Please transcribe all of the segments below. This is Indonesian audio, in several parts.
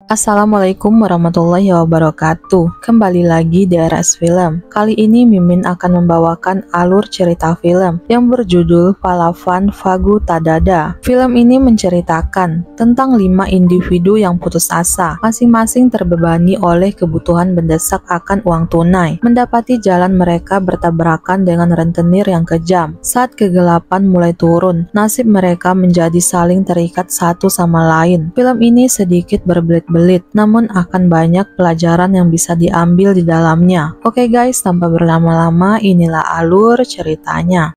Assalamualaikum warahmatullahi wabarakatuh. Kembali lagi di RS Film. Kali ini Mimin akan membawakan alur cerita film yang berjudul Palavan Fagu Tadada. Film ini menceritakan tentang 5 individu yang putus asa, masing-masing terbebani oleh kebutuhan mendesak akan uang tunai. Mendapati jalan mereka bertabrakan dengan rentenir yang kejam. Saat kegelapan mulai turun, nasib mereka menjadi saling terikat satu sama lain. Film ini sedikit berbelit-belit, namun akan banyak pelajaran yang bisa diambil di dalamnya. Oke guys, tanpa berlama-lama, inilah alur ceritanya.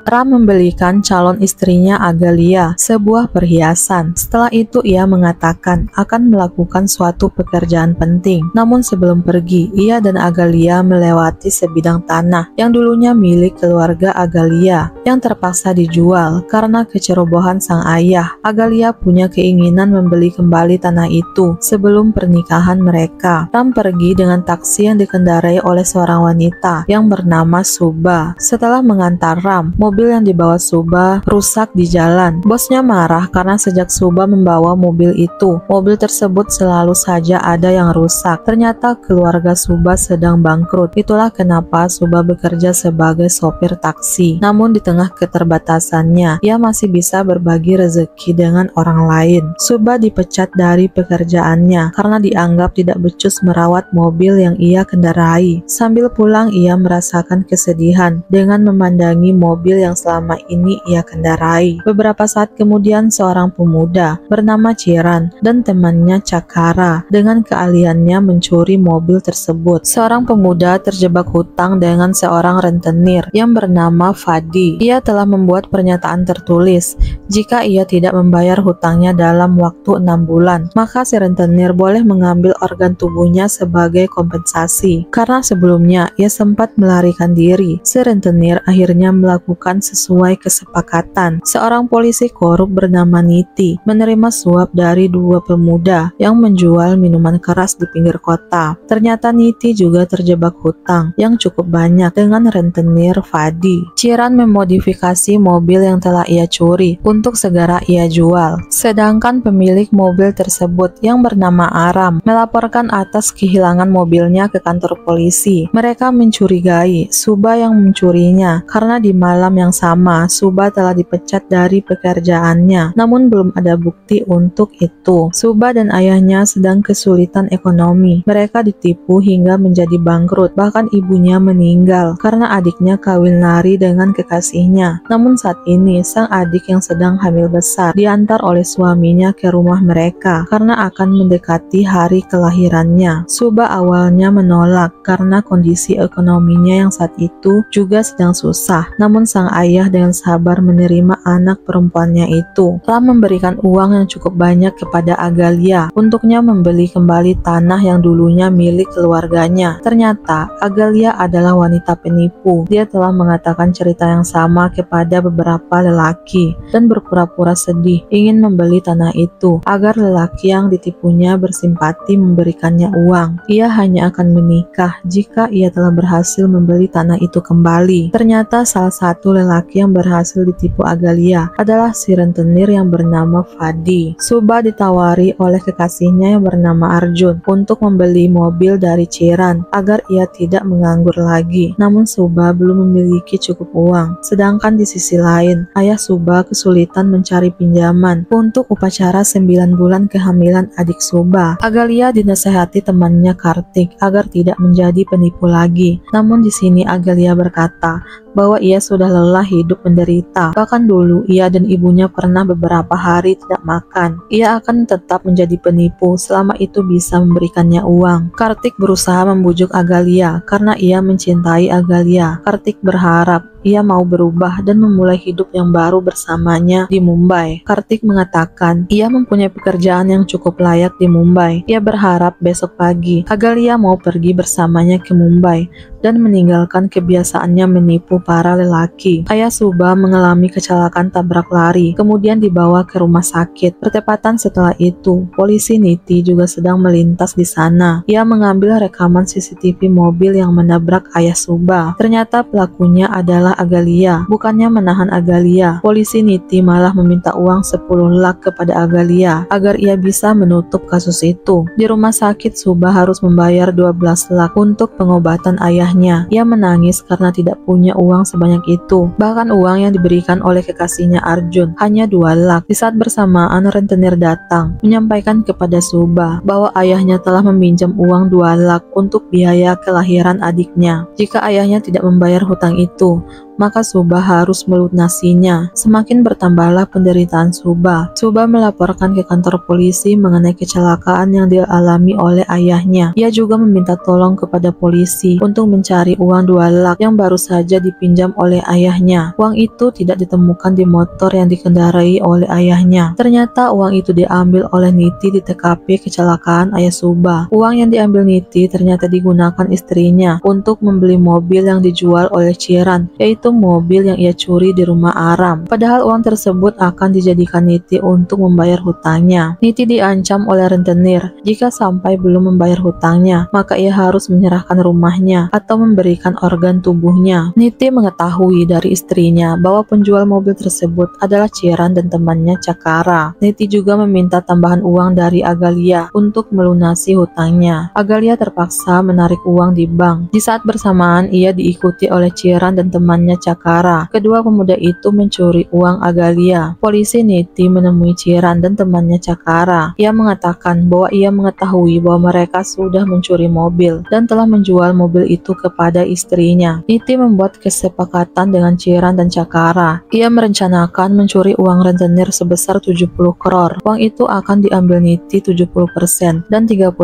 Ram membelikan calon istrinya Agalia sebuah perhiasan. Setelah itu ia mengatakan akan melakukan suatu pekerjaan penting. Namun sebelum pergi, ia dan Agalia melewati sebidang tanah yang dulunya milik keluarga Agalia yang terpaksa dijual karena kecerobohan sang ayah. Agalia punya keinginan membeli kembali tanah itu sebelum pernikahan mereka. Ram pergi dengan taksi yang dikendarai oleh seorang wanita yang bernama Suba. Setelah mengantar Ram, mobil yang dibawa Suba rusak di jalan. Bosnya marah karena sejak Suba membawa mobil itu, mobil tersebut selalu saja ada yang rusak. Ternyata keluarga Suba sedang bangkrut. Itulah kenapa Suba bekerja sebagai sopir taksi. Namun di tengah keterbatasannya, ia masih bisa berbagi rezeki dengan orang lain. Suba dipecat dari pekerjaannya karena dianggap tidak becus merawat mobil yang ia kendarai. Sambil pulang, ia merasakan kesedihan dengan memandangi mobil yang selama ini ia kendarai. Beberapa saat kemudian, seorang pemuda bernama Ciran dan temannya Cakara dengan keahliannya mencuri mobil tersebut. Seorang pemuda terjebak hutang dengan seorang rentenir yang bernama Fadi. Ia telah membuat pernyataan tertulis, jika ia tidak membayar hutangnya dalam waktu 6 bulan, maka si rentenir boleh mengambil organ tubuhnya sebagai kompensasi. Karena sebelumnya ia sempat melarikan diri, si rentenir akhirnya melakukan sesuai kesepakatan. Seorang polisi korup bernama Niti menerima suap dari 2 pemuda yang menjual minuman keras di pinggir kota. Ternyata Niti juga terjebak hutang yang cukup banyak dengan rentenir Fadi. Ciran memodifikasi mobil yang telah ia curi untuk segera ia jual. Sedangkan pemilik mobil tersebut yang bernama Aram melaporkan atas kehilangan mobilnya ke kantor polisi. Mereka mencurigai Suba yang mencurinya karena di malam yang sama Suba telah dipecat dari pekerjaannya, namun belum ada bukti untuk itu. Suba dan ayahnya sedang kesulitan ekonomi. Mereka ditipu hingga menjadi bangkrut, bahkan ibunya meninggal karena adiknya kawin lari dengan kekasihnya. Namun saat ini sang adik yang sedang hamil besar diantar oleh suaminya ke rumah mereka karena akan mendekati hari kelahirannya. Suba awalnya menolak karena kondisi ekonominya yang saat itu juga sedang susah, namun sang ayah dengan sabar menerima anak perempuannya itu. Ram memberikan uang yang cukup banyak kepada Agalia untuknya membeli kembali tanah yang dulunya milik keluarganya. Ternyata Agalia adalah wanita penipu. Dia telah mengatakan cerita yang sama kepada beberapa lelaki dan berpura-pura sedih ingin membeli tanah itu agar lelaki yang ditipunya bersimpati memberikannya uang. Ia hanya akan menikah jika ia telah berhasil membeli tanah itu kembali. Ternyata salah satu lelaki yang berhasil ditipu Agalia adalah si rentenir yang bernama Fadi. Suba ditawari oleh kekasihnya yang bernama Arjun untuk membeli mobil dari Ciran agar ia tidak menganggur lagi. Namun Suba belum memiliki cukup uang. Sedangkan di sisi lain, ayah Suba kesulitan mencari pinjaman untuk upacara 9 bulan kehamilan adik Suba. Agalia dinasehati temannya Kartik agar tidak menjadi penipu lagi. Namun di sini Agalia berkata bahwa ia sudah lelah hidup menderita. Bahkan dulu ia dan ibunya pernah beberapa hari tidak makan. Ia akan tetap menjadi penipu selama itu bisa memberikannya uang. Kartik berusaha membujuk Agalia karena ia mencintai Agalia. Kartik berharap ia mau berubah dan memulai hidup yang baru bersamanya di Mumbai. Kartik mengatakan ia mempunyai pekerjaan yang cukup layak di Mumbai. Ia berharap besok pagi Agalia mau pergi bersamanya ke Mumbai dan meninggalkan kebiasaannya menipu para lelaki. Ayah Subha mengalami kecelakaan tabrak lari, kemudian dibawa ke rumah sakit. Bertepatan setelah itu, polisi Niti juga sedang melintas di sana. Ia mengambil rekaman CCTV mobil yang menabrak ayah Subha. Ternyata pelakunya adalah Agalia. Bukannya menahan Agalia, polisi Niti malah meminta uang 10 lakh kepada Agalia agar ia bisa menutup kasus itu. Di rumah sakit, Subha harus membayar 12 lakh untuk pengobatan ayahnya. Ia menangis karena tidak punya uang sebanyak itu. Bahkan uang yang diberikan oleh kekasihnya Arjun hanya 2 lakh. Di saat bersamaan, rentenir datang menyampaikan kepada Subha bahwa ayahnya telah meminjam uang 2 lakh untuk biaya kelahiran adiknya. Jika ayahnya tidak membayar hutang itu, maka Subha harus melunasinya. Semakin bertambahlah penderitaan Subha. Subha melaporkan ke kantor polisi mengenai kecelakaan yang dialami oleh ayahnya. Ia juga meminta tolong kepada polisi untuk mencari uang 2 lakh yang baru saja dipinjam oleh ayahnya. Uang itu tidak ditemukan di motor yang dikendarai oleh ayahnya. Ternyata uang itu diambil oleh Niti di TKP kecelakaan ayah Subha. Uang yang diambil Niti ternyata digunakan istrinya untuk membeli mobil yang dijual oleh Chiran, yaitu mobil yang ia curi di rumah Aram. Padahal uang tersebut akan dijadikan Niti untuk membayar hutangnya. Niti diancam oleh rentenir, jika sampai belum membayar hutangnya, maka ia harus menyerahkan rumahnya atau memberikan organ tubuhnya. Niti mengetahui dari istrinya bahwa penjual mobil tersebut adalah Chiran dan temannya Cakara. Niti juga meminta tambahan uang dari Agalia untuk melunasi hutangnya. Agalia terpaksa menarik uang di bank. Di saat bersamaan, ia diikuti oleh Chiran dan temannya Cakara. Kedua pemuda itu mencuri uang Agalia. Polisi Niti menemui Chiran dan temannya Cakara. Ia mengatakan bahwa ia mengetahui bahwa mereka sudah mencuri mobil dan telah menjual mobil itu kepada istrinya. Niti membuat kesepakatan dengan Chiran dan Cakara. Ia merencanakan mencuri uang rentenir sebesar 70 crore. Uang itu akan diambil Niti 70% dan 30%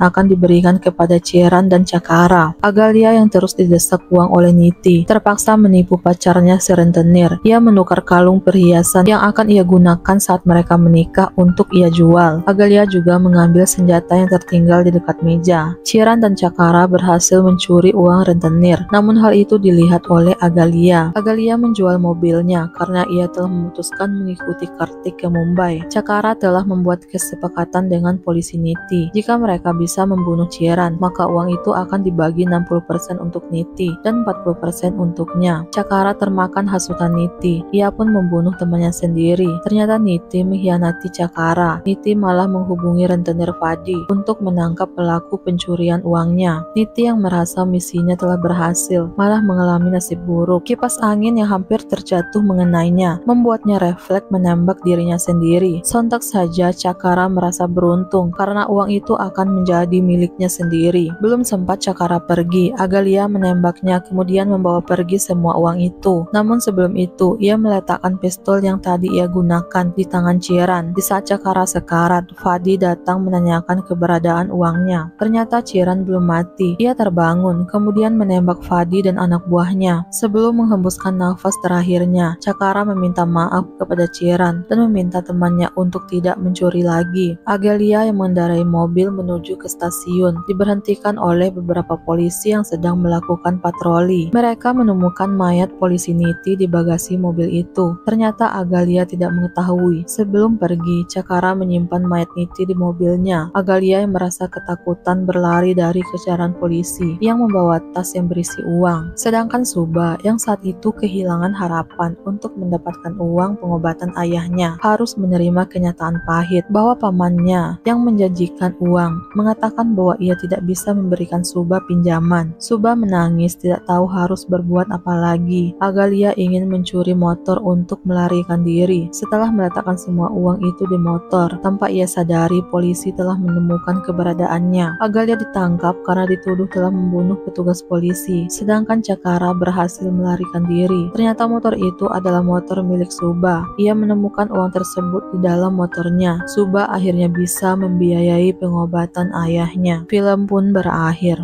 akan diberikan kepada Chiran dan Cakara. Agalia yang terus didesak uang oleh Niti terpaksa menipu pacarnya si rentenir. Ia menukar kalung perhiasan yang akan ia gunakan saat mereka menikah untuk ia jual. Agalia juga mengambil senjata yang tertinggal di dekat meja. Chiran dan Cakara berhasil mencuri uang rentenir, namun hal itu dilihat oleh Agalia. Agalia menjual mobilnya karena ia telah memutuskan mengikuti Kartik ke Mumbai. Cakara telah membuat kesepakatan dengan polisi Niti. Jika mereka bisa membunuh Chiran, maka uang itu akan dibagi 60% untuk Niti dan 40% untuknya. Cakara termakan hasutan Niti. Ia pun membunuh temannya sendiri. Ternyata Niti mengkhianati Cakara. Niti malah menghubungi rentenir Fadi untuk menangkap pelaku pencurian uangnya. Niti yang merasa misinya telah berhasil, malah mengalami nasib buruk. Kipas angin yang hampir terjatuh mengenainya, membuatnya refleks menembak dirinya sendiri. Sontak saja Cakara merasa beruntung karena uang itu akan menjadi miliknya sendiri. Belum sempat Cakara pergi, Agalia menembaknya kemudian membawa pergi semua uang itu. Namun sebelum itu, ia meletakkan pistol yang tadi ia gunakan di tangan Chiran. Di saat Cakara sekarat, Fadi datang menanyakan keberadaan uangnya. Ternyata Chiran belum mati. Ia terbangun, kemudian menembak Fadi dan anak buahnya. Sebelum menghembuskan nafas terakhirnya, Cakara meminta maaf kepada Chiran dan meminta temannya untuk tidak mencuri lagi. Agalia yang mengendarai mobil menuju ke stasiun, diberhentikan oleh beberapa polisi yang sedang melakukan patroli. Mereka menemukan mayat polisi Niti di bagasi mobil itu. Ternyata Agalia tidak mengetahui. Sebelum pergi, Cakara menyimpan mayat Niti di mobilnya. Agalia yang merasa ketakutan berlari dari kejaran polisi yang membawa tas yang berisi uang. Sedangkan Subha yang saat itu kehilangan harapan untuk mendapatkan uang pengobatan ayahnya harus menerima kenyataan pahit bahwa pamannya yang menjanjikan uang mengatakan bahwa ia tidak bisa memberikan Subha pinjaman. Subha menangis, tidak tahu harus berbuat apa lagi. Agalia ingin mencuri motor untuk melarikan diri. Setelah meletakkan semua uang itu di motor, tanpa ia sadari polisi telah menemukan keberadaannya. Agalia ditangkap karena dituduh telah membunuh petugas polisi, sedangkan Cakara berhasil melarikan diri. Ternyata motor itu adalah motor milik Subha. Ia menemukan uang tersebut di dalam motornya. Subha akhirnya bisa membiayai pengobatan ayahnya. Film pun berakhir.